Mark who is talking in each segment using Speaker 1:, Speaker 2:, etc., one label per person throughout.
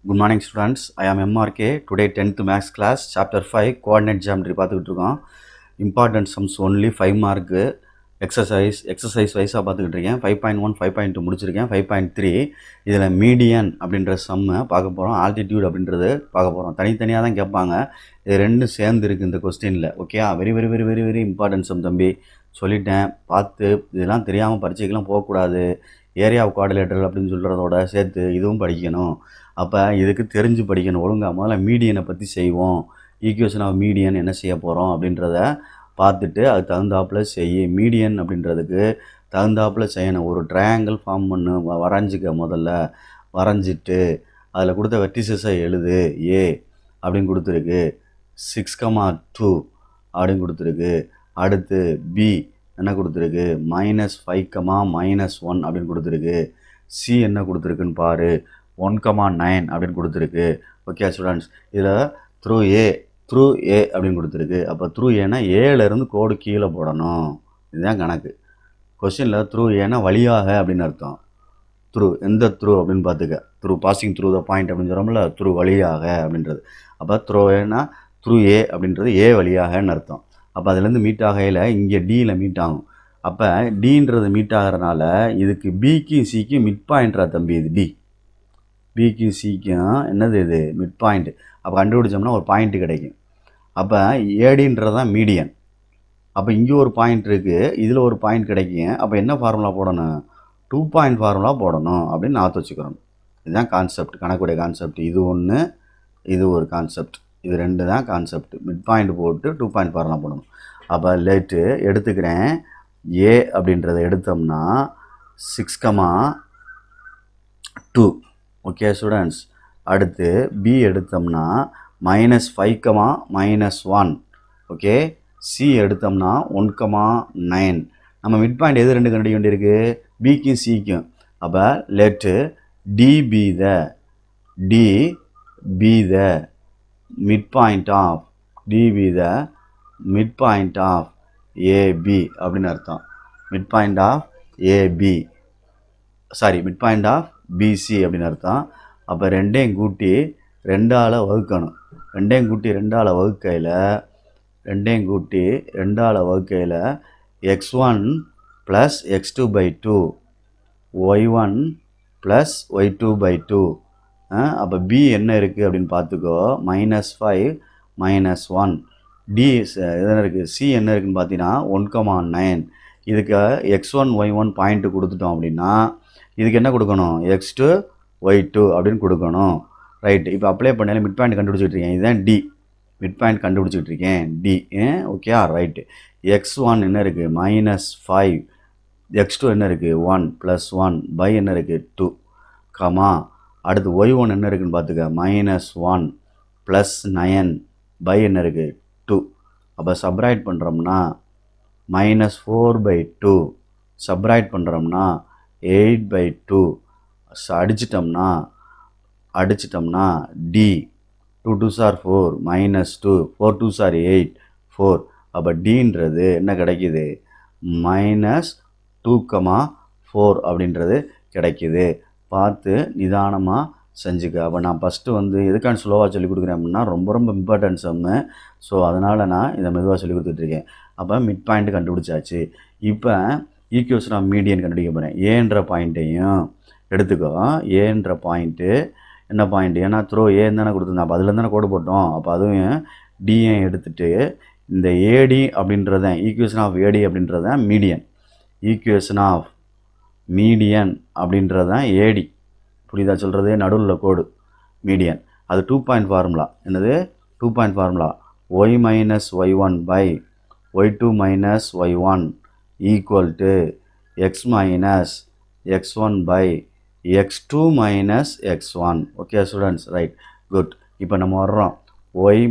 Speaker 1: Good morning students. I am MRK. Today 10th Maths class chapter 5 coordinate geometry பார்த்துக்கிட்டு இருக்கோம். Important sums only 5 mark exercise வைஸாக பார்த்துக்கிட்டு இருக்கேன். 5.1 5.2 முடிச்சிருக்கேன். 5.3 இதில் மீடியன் அப்படின்ற சம்மை பார்க்க போகிறோம். ஆல்டிடியூட் அப்படின்றது பார்க்க போகிறோம். தனித்தனியாக தான் கேட்பாங்க. இது ரெண்டும் சேர்ந்து இருக்குது இந்த கொஸ்டினில். Okay, very very very very very important sum தம்பி. சொல்லிட்டேன், பார்த்து இதெல்லாம் தெரியாமல் பரீட்சைக்கெல்லாம் போகக்கூடாது. ஏரியா ஆஃப் குவாட்ரிலேட்டரல் அப்படின்னு சொல்கிறதோட சேர்த்து இதுவும் படிக்கணும். அப்போ இதுக்கு தெரிஞ்சு படிக்கணும். ஒழுங்காக முதல்ல மீடியனை பற்றி செய்வோம். ஈக்குவேஷன் ஆஃப் மீடியன் என்ன செய்ய போகிறோம் அப்படின்றத பார்த்துட்டு அதுக்கு தகுந்தாப்பில் மீடியன் அப்படின்றதுக்கு தகுந்தாப்பில் செய்யணும். ஒரு ட்ரையாங்கிள் ஃபார்ம் பண்ணு, வரைஞ்சிக்க. முதல்ல வரைஞ்சிட்டு அதில் கொடுத்த வெர்டிசஸை எழுது. ஏ அப்படின்னு கொடுத்துருக்கு, 6,2 அப்படின்னு கொடுத்துருக்கு. அடுத்து பி என்ன கொடுத்துருக்கு, -5,-1 அப்படின்னு கொடுத்துருக்கு. சி என்ன கொடுத்துருக்குன்னு பாரு, 1,9 அப்படின்னு கொடுத்துருக்கு. ஓகே ஸ்டூடெண்ட்ஸ், இதில் த்ரூ ஏ அப்படின்னு கொடுத்துருக்கு. அப்போ த்ரூ ஏன்னா ஏலேருந்து கோடு கீழே போடணும். இதுதான் கணக்கு. கொஸ்டினில் த்ரூ ஏன்னா வழியாக அப்படின்னு அர்த்தம். த்ரூ எந்த த்ரூ அப்படின்னு பார்த்துக்க. Through passing through the point அப்படின்னு சொல்கிறோம்ல, த்ரூ வழியாக அப்படின்றது. அப்போ த்ரூ ஏன்னா த்ரூ ஏ அப்படின்றது ஏ வழியாகன்னு அர்த்தம். அப்போ அதுலேருந்து மீட் ஆகையில் இங்கே டியில் மீட் ஆகும். அப்போ டின்றது மீட் ஆகிறதுனால இதுக்கு பிக்கும் சிக்கும் மிட் பாயிண்ட்ரா தம்பி. இது பிக்கும் சிக்கும் என்னது, இது மிட் பாயிண்ட். அப்போ கண்டுபிடிச்சோம்னா ஒரு பாயிண்ட்டு கிடைக்கும். அப்போ ஏடின்றது தான் மீடியன். அப்போ இங்கே ஒரு பாயிண்ட் இருக்குது, இதில் ஒரு பாயிண்ட் கிடைக்கும். அப்போ என்ன ஃபார்முலா போடணும், 2 பாயிண்ட் ஃபார்முலா போடணும் அப்படின்னு நான் வச்சுக்கிறோம். இதுதான் கான்செப்ட், கணக்குடைய கான்செப்ட். இது ஒன்று, இது ஒரு கான்செப்ட். இது ரெண்டு தான் கான்செப்ட். மிட் பாயிண்ட் போட்டு 2 பாயிண்ட் ஃபார்முலா போடணும். அப்போ லேட்டு எடுத்துக்கிறேன். ஏ அப்படின்றத எடுத்தோம்னா 6,2. Okay students. அடுத்து பி எடுத்தோம்னா -5,-1. ஓகே, சி எடுத்தோம்னா 1,9. நம்ம மிட் பாயிண்ட் எது ரெண்டு கண்டுபிடிக்க வேண்டியிருக்கு, பிக்கும் சிக்கும். அப்போ let D be the mid point of AB அப்படின்னு அர்த்தம். Mid point of AB, mid point of BC அப்படின்னு அர்த்தம். அப்போ ரெண்டையும் கூட்டி 2ஆல் வகுக்கணும். ரெண்டையும் கூட்டி 2ஆல் வகுக்கையில் x1 + x2/2 y1 + y2/2. அப்போ பி என்ன இருக்குது அப்படின்னு பார்த்துக்கோ, -5 -1. டி எதனா இருக்குது, சி என்ன இருக்குதுன்னு பார்த்தீங்கன்னா 1,9. இதுக்கு x1 y1 பாயிண்ட்டு கொடுத்துட்டோம் அப்படின்னா இதுக்கு என்ன கொடுக்கணும், x2 y2 அப்படின்னு கொடுக்கணும். ரைட்டு. இப்போ அப்ளை பண்ணாலும் மிட் பாயிண்ட் கண்டுபிடிச்சிட்டு இருக்கேன். இதுதான் டி, மிட் பாயிண்ட் கண்டுபிடிச்சிட்டு இருக்கேன். D okay right. x1 என்ன இருக்குது, -5. x2 என்ன இருக்குது, 1 + 1 பை என்ன இருக்குது 2, அடுத்து y1 என்ன இருக்குதுன்னு பார்த்துக்க, -1 + 9 பை என்ன இருக்குது 2. அப்போ சப்ராக்ட் பண்ணுறோம்னா -4/2, சப்ராக்ட் பண்ணுறோம்னா 8/2. அடிச்சிட்டோம்னா D 2 2s are 4 -2, 4 2s are 8 4. அப்போ டின்றது என்ன கிடைக்கிது, -2,4 அப்படின்றது கிடைக்கிது. பார்த்து நிதானமாக செஞ்சுக்க. அப்போ நான் ஃபஸ்ட்டு எதுக்கான ஸ்லோவாக சொல்லி கொடுக்குறேன் அப்படின்னா ரொம்ப ரொம்ப இம்பார்ட்டன்ட் சம்மு. ஸோ அதனால் நான் இதை மெதுவாக சொல்லி கொடுத்துட்ருக்கேன். அப்போ மிட் பாயிண்ட்டு கண்டுபிடிச்சாச்சு. இப்போ ஈக்குவேஷன் ஆஃப் மீடியன் கண்டுபிடிக்க போகிறேன். ஏன்ற பாயிண்ட்டையும் எடுத்துக்கோ. ஏன்ற பாயிண்ட்டு என்ன பாயிண்ட், ஏன்னா த்ரோ ஏன்னு தானே கொடுத்துருந்தேன். அப்போ அதுலேருந்து தானே கோடு போட்டோம். அப்போ அதுவும் டிஏ எடுத்துகிட்டு இந்த ஏடி அப்படின்றதான் ஈக்குவேஷன் ஆஃப் ஏடி அப்படின்றதான் மீடியன். ஈக்குவேஷன் ஆஃப் மீடியன் அப்படின்றதான் ஏடி. புரியுதா சொல்கிறது, நடுவில் கோடு மீடியன். அது 2 பாயிண்ட் ஃபார்முலா. என்னது 2 point formula, y - y1 / y2 - y1 = x - x1 / x2 - x1. Okay students, right, good. இப்போ நம்ம வர்றோம் y -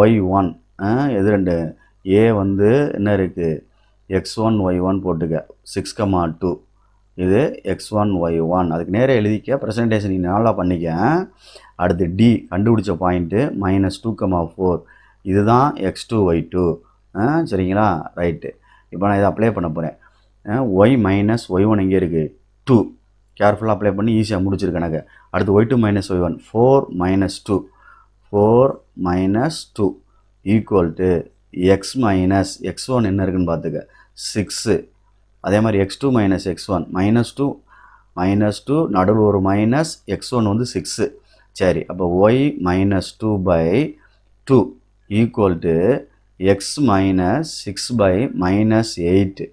Speaker 1: y1. எது ரெண்டு, ஏ என்ன இருக்குது, x1 y1 போட்டுக்க, 6,2. இது x1 y1. அதுக்கு நேராக எழுதிக்க. ப்ரெசன்டேஷன் நீ நல்லா பண்ணிக்க. அடுத்து டி கண்டுபிடிச்ச பாயிண்ட்டு -2,4. இதுதான் x2 y2. சரிங்களா, ரைட்டு. இப்போ நான் இதை அப்ளை பண்ண போகிறேன். y - y1 எங்கே இருக்குது, 2. கேர்ஃபுல்லாக அப்ளை பண்ணி ஈஸியாக முடிச்சிருக்கேன் எனக்கு. அடுத்து y2 minus y1 4 minus 2 equal to X minus x1 என்ன இருக்குன்னு பார்த்துக்க 6. அதே மாதிரி x2 மைனஸ் x1 -2 நடுவில் ஒரு மைனஸ் x1 வந்து 6. சரி, அப்போ y minus 2/2 equal to X minus 6/-8.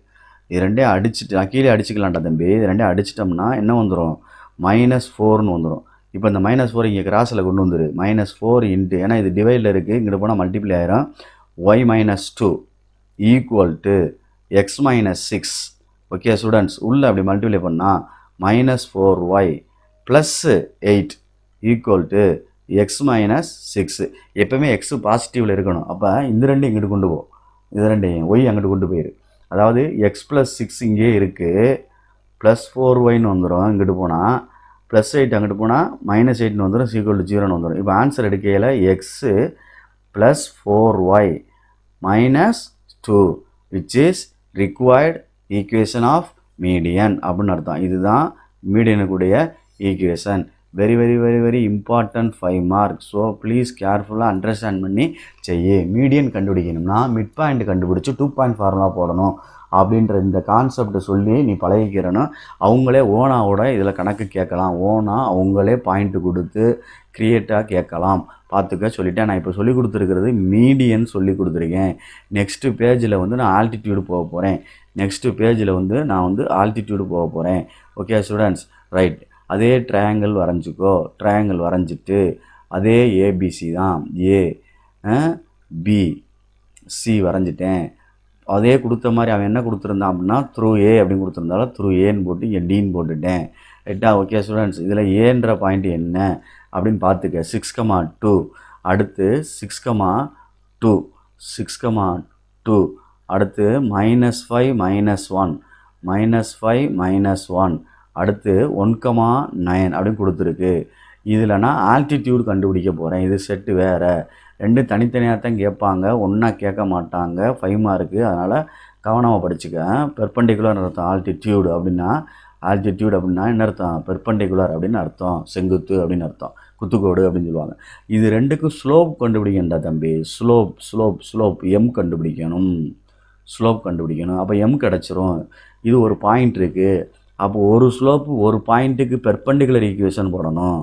Speaker 1: இது ரெண்டையும் அடிச்சுட்டு கீழே அடிச்சுக்கலாம்டா தம்பி. இது ரெண்டையும் அடிச்சிட்டோம்னா என்ன வந்துடும், -4ன்னு வந்துடும். இப்போ இந்த -4 இங்கே கிராஸில் கொண்டு வந்துரு. -4 இன்ட்டு, ஏன்னா இது டிவைடில் இருக்குது, இங்கிட்டு போனால் மல்டிப்ளை ஆயிரும். y minus 2 equal to X minus 6. Okay students, உள்ளே அப்படி மல்டிப்ளை பண்ணால் -4y plus 8 equal to X minus 6. எப்போவுமே எக்ஸு பாசிட்டிவில் இருக்கணும். அப்போ இந்த ரெண்டையும் இங்கிட்டு கொண்டு போ, இது ரெண்டையும் ஒய் அங்கிட்டு கொண்டு போயிரு. அதாவது எக்ஸ் ப்ளஸ் 6 இங்கே இருக்குது, ப்ளஸ் 4yன்னு வந்துடும். இங்கிட்டு போனால் ப்ளஸ் 8, அங்கிட்டு போனால் -8ன்னு வந்துடும், ஈக்குவல் டு 0ன்னு வந்துடும். இப்போ ஆன்சர் எடுக்கையில் x plus 4y minus 2 which is required equation of median அப்படின்னு அர்த்தம். இதுதான் மீடியனுக்குடைய equation. Very very very very important 5 mark. So please கேர்ஃபுல்லாக அண்டர்ஸ்டாண்ட் பண்ணி செய்ய. மீடியன் கண்டுபிடிக்கணும்னா மிட் பாயிண்ட் கண்டுபிடிச்சி 2 பாயிண்ட் ஃபார்முலா போடணும் அப்படின்ற இந்த கான்செப்டை சொல்லி நீ பழகிக்கிறனும். அவங்களே ஓனாவோட இதில் கணக்கு கேட்கலாம். ஓனாக அவங்களே பாயிண்ட்டு கொடுத்து க்ரியேட்டாக கேட்கலாம். பார்த்துக்க சொல்லிட்டேன். நான் இப்போ சொல்லி கொடுத்துருக்கிறது மீடியன் சொல்லி கொடுத்துருக்கேன். நெக்ஸ்ட்டு பேஜில் வந்து நான் ஆல்டிடியூடு போக போகிறேன். நெக்ஸ்ட்டு பேஜில் வந்து நான் வந்து ஆல்டிடியூடு போக போகிறேன். Okay students, right. அதே ட்ரையாங்கிள் வரைஞ்சிக்கோ. ட்ரையாங்கிள் வரைஞ்சிட்டு அதே ஏபிசி தான், ஏ பி சி வரைஞ்சிட்டேன். அதே கொடுத்த மாதிரி அவன் என்ன கொடுத்துருந்தான் அப்படின்னா த்ரூ ஏ அப்படின்னு கொடுத்துருந்தாலும் த்ரூ ஏன்னு போட்டு இங்கே டீன்னு போட்டுட்டேன். ரைட்டா? ஓகே ஸ்டூடெண்ட்ஸ், இதில் ஏன்ற பாயிண்ட் என்ன அப்படின்னு பார்த்துக்க. 6,2 அடுத்து 6,2 6,2 அடுத்து -5 -1 அடுத்து 1,9 அப்படின்னு கொடுத்துருக்கு. இதில் நான் ஆல்டிடியூட் கண்டுபிடிக்க போகிறேன். இது செட்டு வேறு, ரெண்டும் தனித்தனியாக தான் கேட்பாங்க, ஒன்றா கேட்க மாட்டாங்க. 5 மார்க்கு, அதனால் கவனமாக படிச்சுக்க. பெர்பெண்டிகுலர் அர்த்தம் ஆல்டிடியூடு அப்படின்னா. ஆல்டிடியூட் அப்படின்னா என்ன அர்த்தம்? பெர்பெண்டிகுலர் அப்படின்னு அர்த்தம், செங்குத்து அப்படின்னு அர்த்தம், குத்துக்கோடு அப்படின்னு சொல்லுவாங்க. இது ரெண்டுக்கும் ஸ்லோப் கண்டுபிடிக்கண்டா தம்பி. ஸ்லோப் எம் கண்டுபிடிக்கணும். ஸ்லோப் கண்டுபிடிக்கணும். அப்போ எம் கிடச்சிரும். இது ஒரு பாயிண்ட் இருக்குது. அப்போ ஒரு ஸ்லோப்பு ஒரு பாயிண்ட்டுக்கு பெர்பெண்டிகுலர் ஈக்குவேஷன் போடணும்.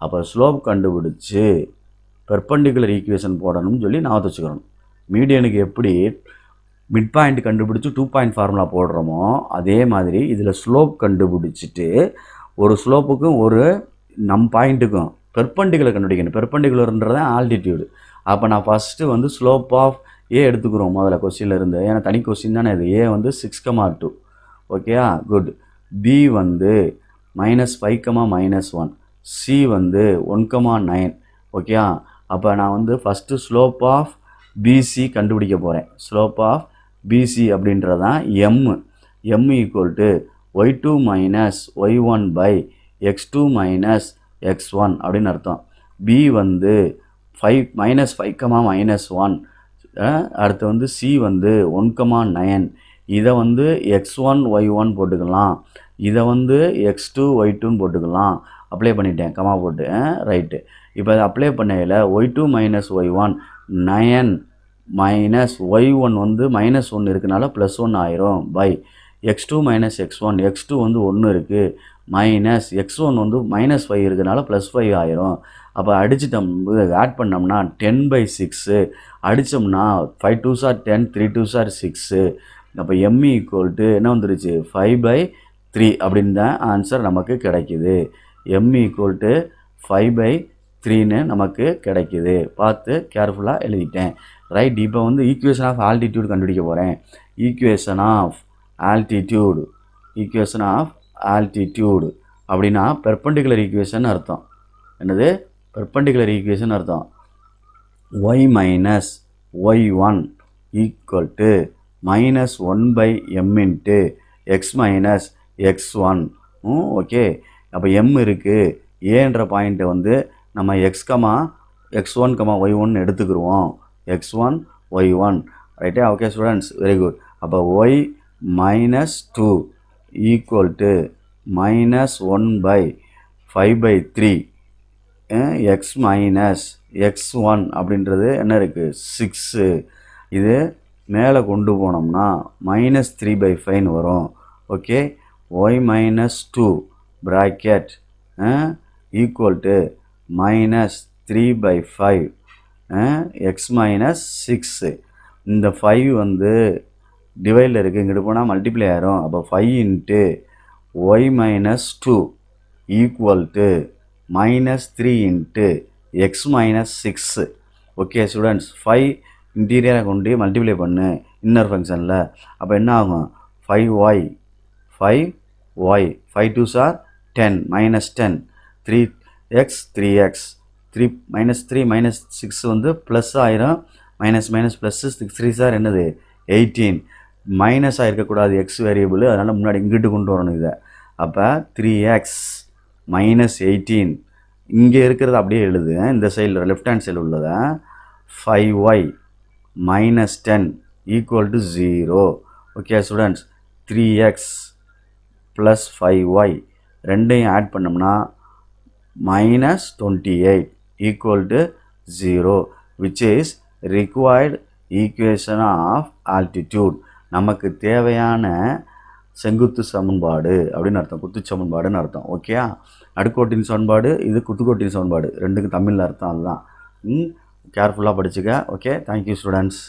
Speaker 1: அப்போ ஸ்லோப் கண்டுபிடிச்சி பெர்பெண்டிகுலர் ஈக்குவேஷன் போடணும்னு சொல்லி நான் வச்சுக்கிறோம். மீடியனுக்கு எப்படி மிட் பாயிண்ட் கண்டுபிடிச்சி 2 பாயிண்ட் ஃபார்முலா போடுறோமோ அதே மாதிரி இதில் ஸ்லோப் கண்டுபிடிச்சிட்டு ஒரு ஸ்லோப்புக்கும் ஒரு பாயிண்ட்டுக்கும் பெர்பெண்டிகுலர் கண்டுபிடிக்கணும். பெர்பெண்டிகுலர்ன்றதான் ஆல்டிடியூடு. அப்போ நான் ஃபஸ்ட்டு வந்து ஸ்லோப் ஆஃப் ஏ எடுத்துக்கிறோம் முதல்ல கொஸ்டினில் இருந்து. ஏன்னா தனி கொஸ்டின் தானே இது. ஏ வந்து 6,2 ஓகேயா, குட். பி வந்து -5, -1 சி வந்து 1,9 ஓகேயா. அப்போ நான் வந்து ஃபஸ்ட்டு ஸ்லோப் ஆஃப் பிசி கண்டுபிடிக்க போகிறேன். ஸ்லோப் ஆஃப் பிசி அப்படின்றதான் M equal to y2 minus y1/x2 minus x1 அப்படின்னு அர்த்தம். பி வந்து -5, அடுத்து வந்து சி வந்து 1,9. இதை வந்து x1 y1 போட்டுக்கலாம், இதை வந்து x2 y2ன்னு போட்டுக்கலாம். அப்ளை பண்ணிட்டேன் கமா போட்டு. ரைட்டு. இப்போ அதை அப்ளை பண்ணையில் y2 minus y1 9 minus y1 வந்து -1 இருக்கனால +1 ஆயிரும் by x2 minus x1 x2 வந்து 1 இருக்குது மைனஸ் x1 வந்து -5 இருக்கனால +5 ஆயிரும். அப்போ அடிச்சிட்டோம், ஆட் பண்ணோம்னா 10/6 அடித்தோம்னா 5 2s are 10 3 2s are 6. அப்போ எம் ஈக்குவல் டு என்ன வந்துருச்சு 5/3 அப்படின்னு தான் ஆன்சர் நமக்கு கிடைக்குது. எம் ஈக்குவல் டு 5/3ன்னு நமக்கு கிடைக்குது. பார்த்து கேர்ஃபுல்லாக எழுதிட்டேன். ரைட். இப்போ வந்து ஈக்குவேஷன் ஆஃப் ஆல்டிடியூட் கண்டுபிடிக்க போகிறேன். ஈக்குவேஷன் ஆஃப் ஆல்டிடியூடு அப்படின்னா பெர்பெண்டிகுலர் ஈக்குவேஷன் அர்த்தம். என்னது? பெர்பெண்டிகுலர் ஈக்குவேஷன் அர்த்தம். y minus y1 equal to -1/m into X minus x1. Okay. அப்போ எம் இருக்குது. ஏன்ற பாயிண்ட்டை வந்து நம்ம x1, y1 எடுத்துக்கிடுவோம். x1 y1 ரைட்டா? Okay students, very good. அப்போ y -2 equal to -1/5/3 X minus x1 அப்படின்றது என்ன இருக்குது 6. இது மேலே கொண்டு போனோம்னா -3/5 வரும். Okay, y - 2 bracket equal to -3/5 X minus 6. இந்த 5 வந்து டிவைடில் இருக்குது, இங்கிட்டு போனால் மல்டிப்ளை ஆயிரும். அப்போ 5 × y - 2 equal to -3 × x - 6. Okay students, 5 இன்டீரியரை கொண்டு மல்டிப்ளை பண்ணு இன்னர் ஃபங்க்ஷனில். அப்போ என்ன ஆகும்? 5y 5 2s are 10 -10 3x 3x 3 -6 வந்து ப்ளஸ் ஆயிரும். மைனஸ் +6 3s are என்னது 18. மைனஸ் ஆகிருக்கக்கூடாது எக்ஸ் வேரியபிள், அதனால் முன்னாடி இங்கிட்டு கொண்டு வரணும் இதை. அப்போ 3x - 18 இங்கே இருக்கிறது அப்படியே எழுது. இந்த சைடில் லெஃப்ட் ஹேண்ட் சைடில் உள்ளதை 5y - 10 equal to 0. Okay students, 3x + 5y ரெண்டையும் ஆட் பண்ணோம்னா -28 equal to 0, which is required equation of altitude. நமக்கு தேவையான செங்குத்து சமன்பாடு அப்படின்னு அர்த்தம், குத்து சமன்பாடுன்னு அர்த்தம். ஓகே, நடுக்கோட்டின் சமன்பாடு, இது குத்துக்கோட்டின் சமன்பாடு, ரெண்டுக்கும் தமிழில் அர்த்தம் அதுதான். கேர்ஃபுல்லாக படிச்சுக்க. Okay, thank you students.